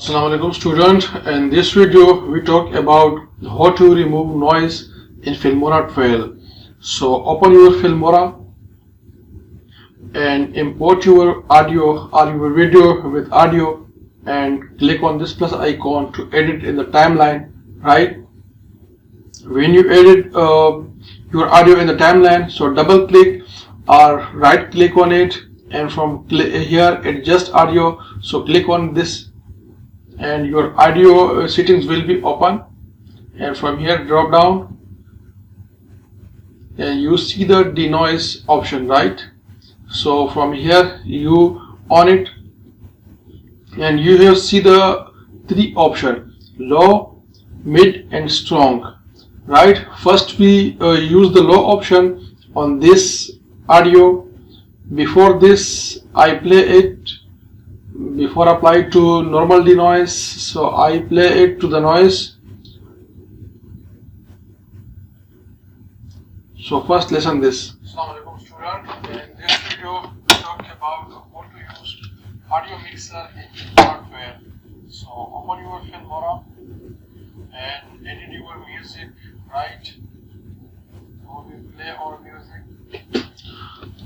Assalamu alaikum student. In this video we talk about how to remove noise in Filmora 12. So open your Filmora and import your audio or your video with audio and click on this plus icon to edit in the timeline, right? When you edit your audio in the timeline, so double click or right click on it, and from here adjust audio, so click on this and your audio settings will be open, and from here drop down and you see the denoise option, right? So from here you on it and you here see the three options: low, mid and strong, right? First we use the low option on this audio. Before this I play it before apply to normal denoise, so I play it to the noise. So first listen this. Assalamu alaikum student. In this video we talk about how to use audio mixer in hardware. So open your Filmora and edit your music, right? So we play our music.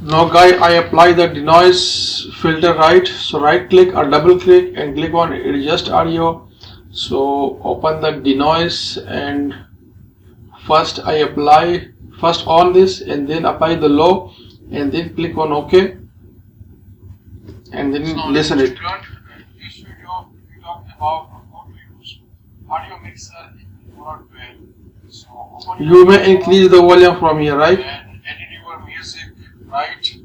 Now guys, I apply the denoise filter, right? So right click or double click and click on adjust audio. So open the denoise and first I apply first on this and then apply the low and then click on OK and then listen it. In this video we talked about how to use audio mixer in hardware. So you may increase the volume from here, right? And edit your music, right?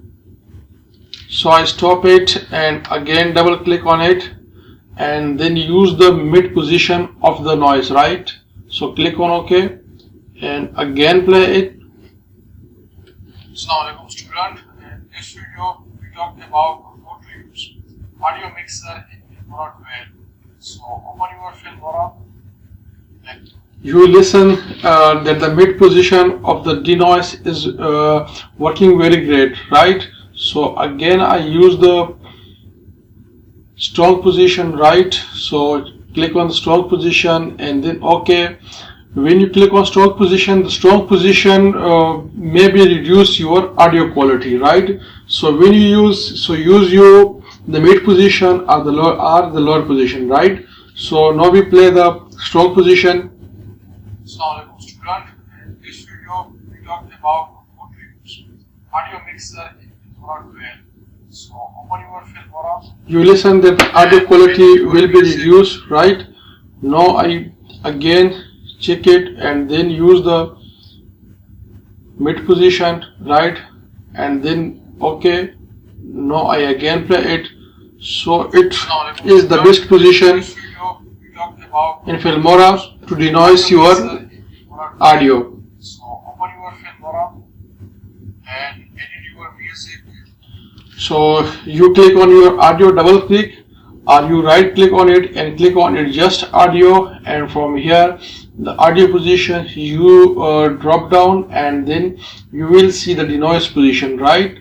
So I stop it and again double click on it and then use the mid position of the noise, right? So click on OK and again play it. Assalamu alaikum student. In this video we talked about how to use audio mixer in hardware. So open your Filmora. You listen that the mid position of the denoise is working very great, right? So again I use the strong position, right? So click on the strong position and then OK. When you click on strong position, the strong position maybe reduce your audio quality, right? So when you use the mid position or the lower position, right? So now we play the strong position. Assalamu alaikum student. In this video we talked about how to use audio mixer in hardware. So open your Filmora. You listen that the audio quality will be reduced, right? Now I again check it and then use the mid position, right? And then OK. Now I again play it. So it is the best position in Filmora to denoise your audio. So open your Filmora and edit your music. So you click on your audio, double click or you right click on it and click on adjust audio, and from here the audio position you drop down and then you will see the denoise position, right?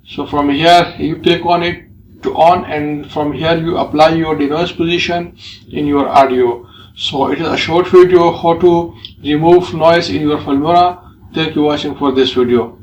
So from here you click on it to on and from here you apply your denoise position in your audio. So it is a short video how to remove noise in your Filmora. Thank you for watching for this video.